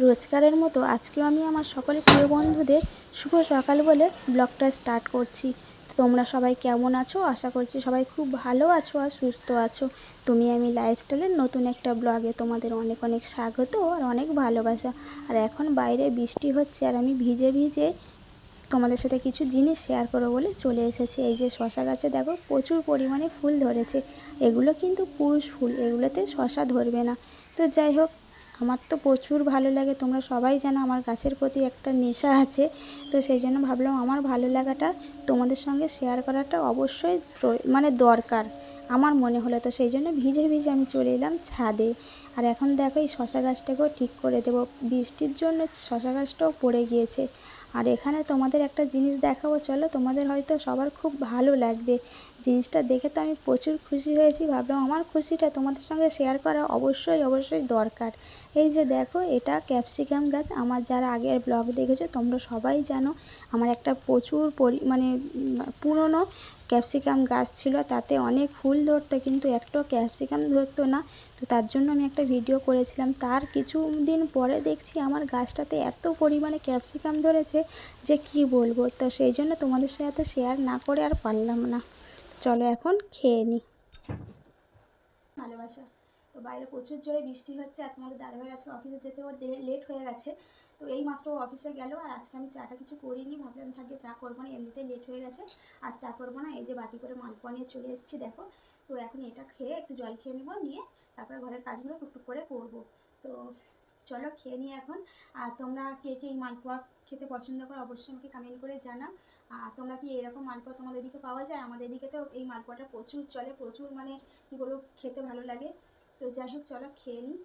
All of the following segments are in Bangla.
রোজকারের মতো আজকেও আমি আমার সকল প্রিয় বন্ধুদের শুভ সকাল বলে ব্লগটা স্টার্ট করছি। তোমরা সবাই কেমন আছো? আশা করছি সবাই খুব ভালো আছো আর সুস্থ আছো। তুমি আমি লাইফস্টাইলের নতুন একটা ব্লগে তোমাদের অনেক অনেক স্বাগত আর অনেক ভালোবাসা। আর এখন বাইরে বৃষ্টি হচ্ছে আর আমি ভিজে ভিজে তোমাদের সাথে কিছু জিনিস শেয়ার করবো বলে চলে এসেছি। এই যে শশা গাছে দেখো প্রচুর পরিমাণে ফুল ধরেছে। এগুলো কিন্তু পুরুষ ফুল, এগুলোতে শশা ধরবে না। তো যাই হোক, আমার তো প্রচুর ভালো লাগে, তোমরা সবাই জানো আমার গাছের প্রতি একটা নেশা আছে। তো সেই জন্য ভাবলাম আমার ভালো লাগাটা তোমাদের সঙ্গে শেয়ার করাটা অবশ্যই মানে দরকার আমার মনে হলো। তো সেই জন্য ভিজে ভিজে আমি চলে এলাম ছাদে। আর এখন দেখো এই শশা গাছটাকেও ঠিক করে দেবো, বৃষ্টির জন্য শশা গাছটাও পড়ে গিয়েছে। আর এখানে তোমাদের একটা জিনিস দেখাবো, চলো, তোমাদের হয়তো সবার খুব ভালো লাগবে। জিনিসটা দেখে তো আমি প্রচুর খুশি হয়েছি, ভাবলাম আমার খুশিটা তোমাদের সঙ্গে শেয়ার করা অবশ্যই অবশ্যই দরকার। এই যে দেখো, এটা ক্যাপসিকাম গাছ। আমার যারা আগের ব্লগ দেখেছো তোমরা সবাই জানো আমার একটা প্রচুর মানে পুরনো ক্যাপসিকাম গাছ ছিল, তাতে অনেক ফুল ধরতো কিন্তু একটাও ক্যাপসিকাম ধরতো না। তো তার জন্য আমি একটা ভিডিও করেছিলাম, তার কিছু দিন পরে দেখছি আমার গাছটাতে এত পরিমাণে ক্যাপসিকাম ধরেছে যে কি বলবো। তো সেই জন্য তোমাদের সাথে শেয়ার না করে আর পারলাম না। চলো এখন খেয়ে নিই। ভালোবাসা। তো বাইরে প্রচুর জোরে বৃষ্টি হচ্ছে আর তোমাদের দাদাভাই আজকে অফিসে যেতে ওর লেট হয়ে গেছে। তো এই মাত্র অফিসে গেল আর আজকে আমি চাটা কিছু করিনি, ভাবলাম থাকে চা করবো না, এমনিতেই লেট হয়ে গেছে আর চা করবো না। এই যে বাটি করে মালপোয়া নিয়ে চলে এসেছি দেখো। তো এখন এটা খেয়ে একটু জল খেয়ে নেবো, নিয়ে তারপরে ঘরের কাজগুলো টুকটুক করে করবো। তো চলো খেয়ে নিই এখন। আর তোমরা কে কে এই মালপোয়া খেতে পছন্দ করো অবশ্যই আমাকে কমেন্ট করে জানাও। আর তোমরা কি এরকম মালপোয়া তোমাদের দিকে পাওয়া যায়? আমাদের দিকে তো এই মালপোয়াটা প্রচুর চলে, প্রচুর মানে কী বলবো, খেতে ভালো লাগে। তো যাই হোক, চলো খেয়ে নিই।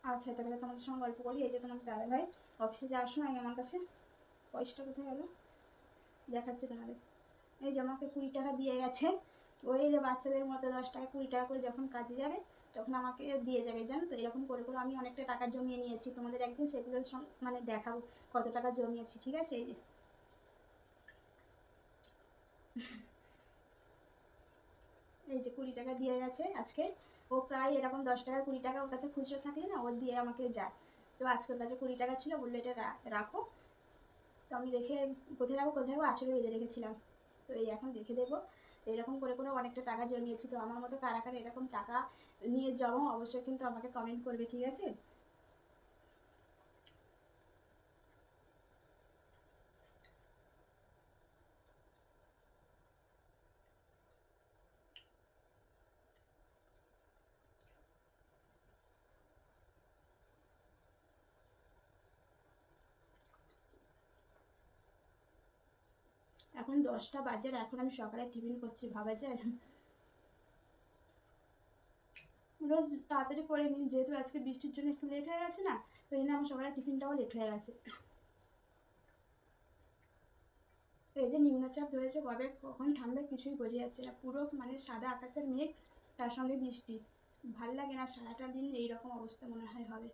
আর খেতে খেতে তোমাদের সঙ্গে গল্প করি। এই যে তোমার দাদাভাই অফিসে যাওয়ার সময় আমি আমার কাছে পয়সাটা কোথায় গেলো দেখাচ্ছে তোমাদের। এই যে আমাকে 20 টাকা দিয়ে গেছে। ওই যে বাচ্চাদের মতো 10 টাকা 20 টাকা করে যখন কাজে যাবে তখন আমাকে দিয়ে যাবে, জানো তো। এরকম করে করে আমি অনেকটা টাকা জমিয়ে নিয়েছি, তোমাদের একদিন সেগুলোর মানে দেখাবো কত টাকা জমিয়েছি, ঠিক আছে। এই যে এই যে 20 টাকা দিয়ে গেছে আজকে। ও প্রায় এরকম 10 টাকা 20 টাকা ওর কাছে খুচরো থাকলে না ও দিয়ে আমাকে যায়। তো আজকে ওর কাছে 20 টাকা ছিল, বললো এটা রাখো। তো আমি রেখে কোথায় রাখবো কোথায় রাখবো আঁচলে বেঁধে রেখেছিলাম। তো এই এখন রেখে দেবো। এরকম করে করে অনেকটা টাকা জমিয়েছি। তো আমার মতো কারা কারা এরকম টাকা নিয়ে জমাও অবশ্যই কিন্তু আমাকে কমেন্ট করবে, ঠিক আছে। এখন 10টা বাজে আর এখন আমি সকালে টিফিন করছি, ভাবা যায়। রোজ তাড়াতাড়ি করে নিই, যেহেতু আজকে বৃষ্টির জন্য একটু লেট হয়ে গেছে না, তো এই জন্য আমার সকালে টিফিনটাও লেট হয়ে গেছে। এই যে নিম্নচাপ ধরেছে, কবে কখন থামবে কিছুই বোঝা যাচ্ছে না। পুরো মানে সাদা আকাশের মেঘ, তার সঙ্গে বৃষ্টি। ভাল লাগে না, সারাটা দিন এইরকম অবস্থা মনে হয় হবে।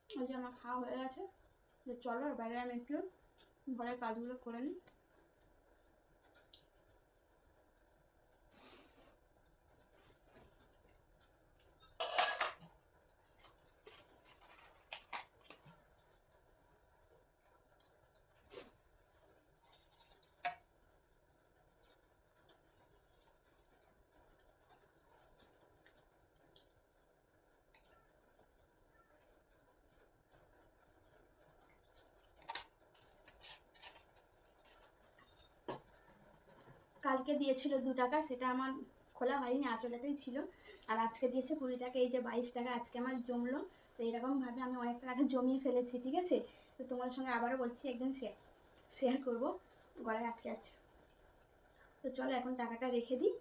ওই যে আমার খাওয়া হয়ে গেছে। যে চলো আর বাইরে আমি একটু ঘরের কাজগুলো করে নিই। কালকে দিয়েছিল 2 টাকা, সেটা আমার খোলা হয়নি, আঁচলেতেই ছিল। আর আজকে দিয়েছে 20 টাকা, এই যে 22 টাকা আজকে আমার জমলো। তো এরকমভাবে আমি অনেক টাকা জমিয়ে ফেলেছি, ঠিক আছে। তো তোমার সঙ্গে আবারও বলছি একদিন শেয়ার করবো, গলায় আটকে আছে। তো চলো এখন টাকাটা রেখে দিই।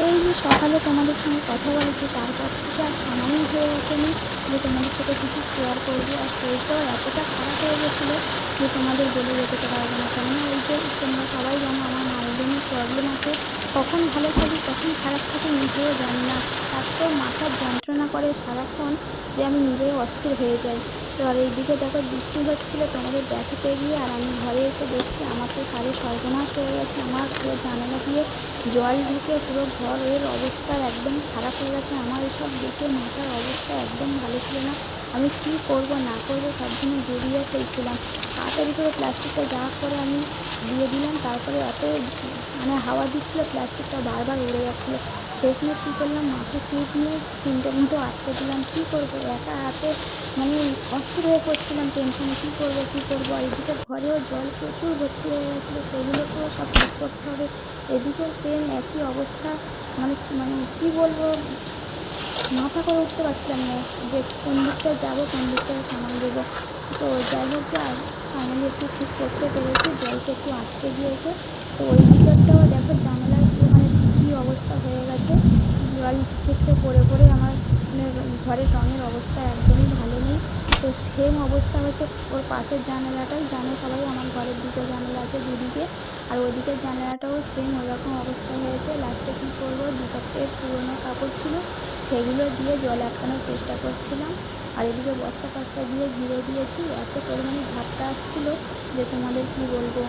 এই যে সকালে তোমাদের সঙ্গে কথা বলেছি, তারপর থেকে আর সময়ই হয়ে ওঠেনি যে তোমাদের সাথে কিছু শেয়ার করবো। আর শরীরটাও এতটা খারাপ হয়ে গেছিলো যে তোমাদের বলে বোঝাতে পারবো না। কেননা এই যে তোমরা সবাই জানো আমার মাইগ্রেনের প্রবলেম আছে, কখন ভালো থাকি কখন খারাপ থাকি নিজেও জানি না। এত মাথার যন্ত্রণা করে সারাক্ষণ যে আমি নিজেই অস্থির হয়ে যাই। তো আর এইদিকে দেখো বৃষ্টি হচ্ছিলো তোমাদের দেখাতে গিয়ে, আর আমি ঘরে এসে দেখছি আমার তো সাড়ে সর্বনাশ হয়ে গেছে। আমার পুরো জানালা দিয়ে জল ঢুকে পুরো ঘরের অবস্থা একদম খারাপ হয়ে গেছে। আমার এসব দেখে মাথার অবস্থা একদম ভালো ছিল না। আমি কী করব না করবো সব জন্য জড়িয়ে ফেলছিলাম। তাড়াতাড়ি করে প্লাস্টিকটা যা করে আমি দিয়ে দিলাম, তারপরে এত মানে হাওয়া দিচ্ছিলো প্লাস্টিকটা বারবার উড়ে যাচ্ছিলো। শেষমেশ কী করলাম, মাকে টিপ নিয়ে 3টে মতো আটকে দিলাম। কী করবো একা হাতে মানে অস্থির হয়ে পড়ছিলাম টেনশনে, কী করবো। আর এদিকে ঘরেও জল প্রচুর ভর্তি হয়ে গেছিলো, সেগুলোকেও সব ঠিক করতে হবে। এদিকেও সেম একই অবস্থা। মানে মানে কী বলবো, মাথা করে উঠতে পারছিলাম না যে কোন দিকটায় যাবো কোন দিকটায় সামাল দেবো। তো যাই হোক ফাইনালি একটু ঠিক করতে পেরেছি, জলটা একটু আটকে গিয়েছে। তো ওই দিকটাও দেখো জানালার মানে কী অবস্থা হয়ে গেছে, জল ছিটকে পড়ে পড়ে আমার মানে ঘরের রঙের অবস্থা একদমই ভালো নেই। তো সেম অবস্থা হচ্ছে ওর পাশের জানালাটাই, জানো সবাই আমার ঘরের দুটো জানালা আছে দুদিকে, আর ওদিকের জানালাটাও সেম ওরকম অবস্থা হয়েছে। লাস্টে কী করবো, 2-4টে পুরোনো কাপড় ছিল সেগুলো দিয়ে জল আটকানোর চেষ্টা করছিলাম। আর এদিকে বস্তা ফস্তা দিয়ে ঘিরে দিয়েছি। এত পরিমাণে ঝাপটা আসছিলো যে তোমাদের কি বলবো।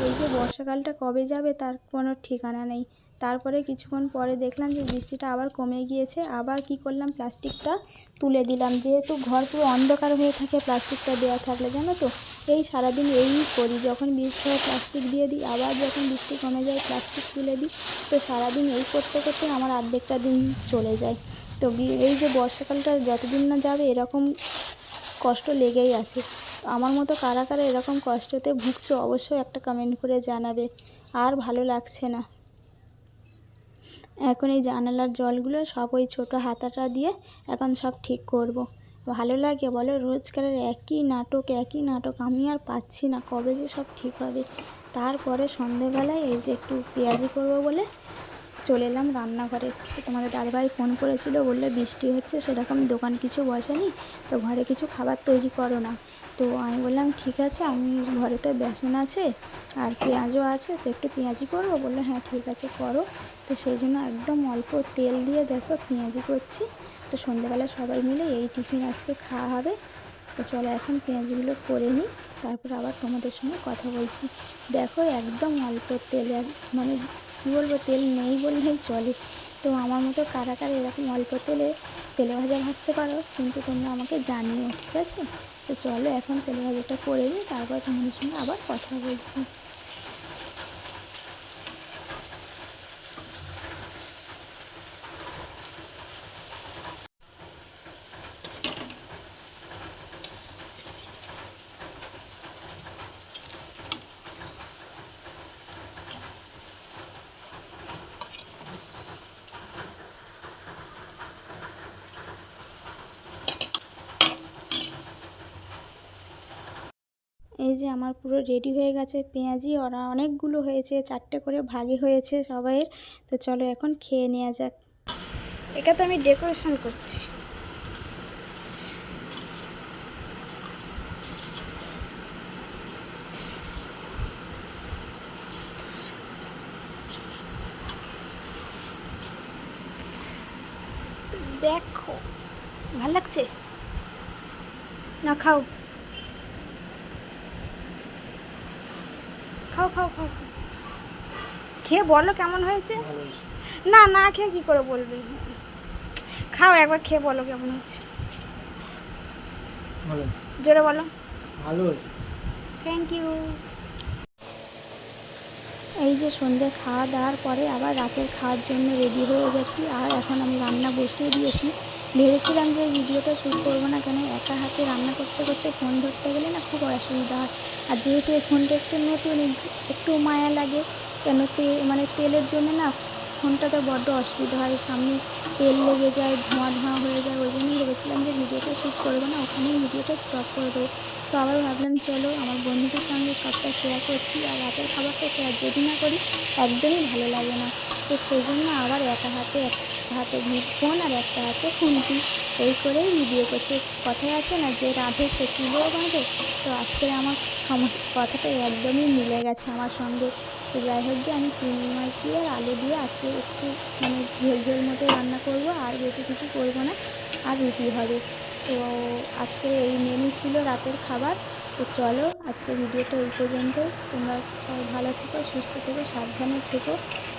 এই যে বর্ষাকালটা কবে যাবে তার কোনো ঠিকানা নেই। তারপরে কিছুক্ষণ পরে দেখলাম যে বৃষ্টিটা আবার কমে গিয়েছে। আবার কি করলাম, প্লাস্টিকটা তুলে দিলাম, যেহেতু ঘর পুরো অন্ধকার হয়ে থাকে প্লাস্টিকটা দেওয়া থাকলে, জানো তো এই সারাদিন এই করি, যখন বৃষ্টি হয় প্লাস্টিক দিয়ে দিই, আবার যখন বৃষ্টি কমে যায় প্লাস্টিক তুলে দিই। তো সারাদিন এই করতে করতে আমার অর্ধেকটা দিন চলে যায়। তো এই যে বর্ষাকালটা যতদিন না যাবে এরকম কষ্ট লেগেই আছে। আমার মতো কারা কারা এরকম কষ্টতে ভুগছো অবশ্যই একটা কমেন্ট করে জানাবে। আর ভালো লাগছে না। এখন এই জানালার জলগুলো সব ওই ছোটো হাতাটা দিয়ে এখন সব ঠিক করব। ভালো লাগে বলো, রোজকারের একই নাটক আমি আর পাচ্ছি না কবে যে সব ঠিক হবে। তারপরে সন্ধেবেলায় এই যে একটু পেঁয়াজি করবো বলে চলে এলাম রান্নাঘরে। তো তোমাদের দাদাভাই ফোন করেছিল, বললে বৃষ্টি হচ্ছে সেরকম দোকান কিছু বসেনি, তো ঘরে কিছু খাবার তৈরি করো না। তো আমি বললাম ঠিক আছে, আমি ঘরে তো বেসন আছে আর পেঁয়াজও আছে, তো একটু পেঁয়াজি করবো। বললো হ্যাঁ ঠিক আছে করো। তো সেই জন্য একদম অল্প তেল দিয়ে দেখো পেঁয়াজি করছি। তো সন্ধ্যেবেলা সবাই মিলে এই টিফিন আজকে খাওয়া হবে। তো চলো এখন পেঁয়াজিগুলো করে নিই, তারপর আবার তোমাদের সঙ্গে কথা বলছি। দেখো একদম অল্প তেল, মানে কী বলবো, তেল নেই বললেই চলে। তো আমার মতো কারা কারা এরকম অল্প তেলে ভাজা ভাজতে পারো কিন্তু তোমরা আমাকে জানিও, ঠিক আছে? তো চলো এখন তেলে ভাজাটা করে নিই, তারপর তোমাদের সঙ্গে আবার কথা বলছি। এই যে আমার পুরো রেডি হয়ে গেছে পেঁয়াজি, ওরা অনেকগুলো হয়েছে, 4টে করে ভাগে হয়েছে সবাইয়ের। তো চলো এখন খেয়ে নেওয়া যাক। এটা তো আমি ডেকোরেশন করছি। দেখো ভাল লাগছে না? খাও খাও খাও খাও, খেয়ে বলো কেমন হয়েছে। না না খেয়ে কী করে বলবি, খাও একবার খেয়ে বলো কেমন হয়েছে। জোরে বলো ভালো। Thank you. এই যে সন্ধ্যে খাওয়া দাওয়ার পরে আবার রাতের খাওয়ার জন্য রেডি হয়ে গেছি, আর এখন আমি রান্না বসিয়ে দিয়েছি। ভেবেছিলাম যে ভিডিওটা শ্যুট করবো না, কেন একা হাতে রান্না করতে করতে ফোন ধরতে গেলে না খুব অসুবিধা হয়। আর যেহেতু এই ফোনটা একটু নতুন, একটু মায়া লাগে, কেন মানে তেলের জন্য না ফোনটাতে বড্ড অসুবিধা হয়, সামনে তেল লেগে যায়, ধোঁয়া ধোঁয়া হয়ে যায়। ওই জন্যই ভেবেছিলাম যে ভিডিওটা শ্যুট করবো না, ওখানেই ভিডিওটা স্টপ করে দেবো। তো আবার ভাবলাম চলো আমার বন্ধুদের সঙ্গে সবটা শেয়ার করছি, আর রাতের খাবারটা শেয়ার যদি না করি একদমই ভালো লাগে না। তো সেই জন্য আবার একটা হাতে ফোন আর একটা হাতে খুন্তি এই করেই ভিডিও করছে। কথায় আছে না, যে রাঁধে সে চুলোও বাঁধে। তো আজকে আমার কথাটা একদমই মিলে গেছে আমার সঙ্গে। তো যাই হোক, যে আমি চিংড়ি মাছ দিয়ে আর আলু দিয়ে আজকে একটু মানে ঝোল ঝোল মতো রান্না করব, আর বেশি কিছু করব না, আর রুটি হবে। তো আজকে এই মেনু ছিল রাতের খাবার। তো চলো আজকে ভিডিওটা এই পর্যন্তই। তোমরা সবাই ভালো থেকো, সুস্থ থেকো, সাবধানে থেকো।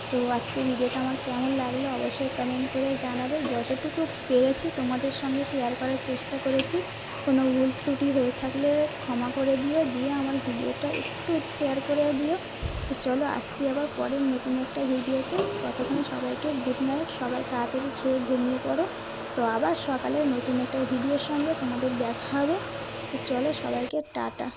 তো আজকে ভিডিওটা আমার কেমন লাগলো অবশ্যই কমেন্ট করে জানাবে। যতটুকু পেরেছি তোমাদের সঙ্গে শেয়ার করার চেষ্টা করেছি। কোনো ভুল ত্রুটি হয়ে থাকলে ক্ষমা করে দিও, দিয়ে আমার ভিডিওটা একটু শেয়ার করে দিও। তো চলো আসছি আবার পরের নতুন একটা ভিডিওতে। ততক্ষণে সবাইকে গুড নাইট, সবাই তাড়াতাড়ি খেয়ে ঘুমিয়ে পড়ো। তো আবার সকালে নতুন একটা ভিডিওর সঙ্গে তোমাদের দেখা হবে। তো চলো সবাইকে টাটা।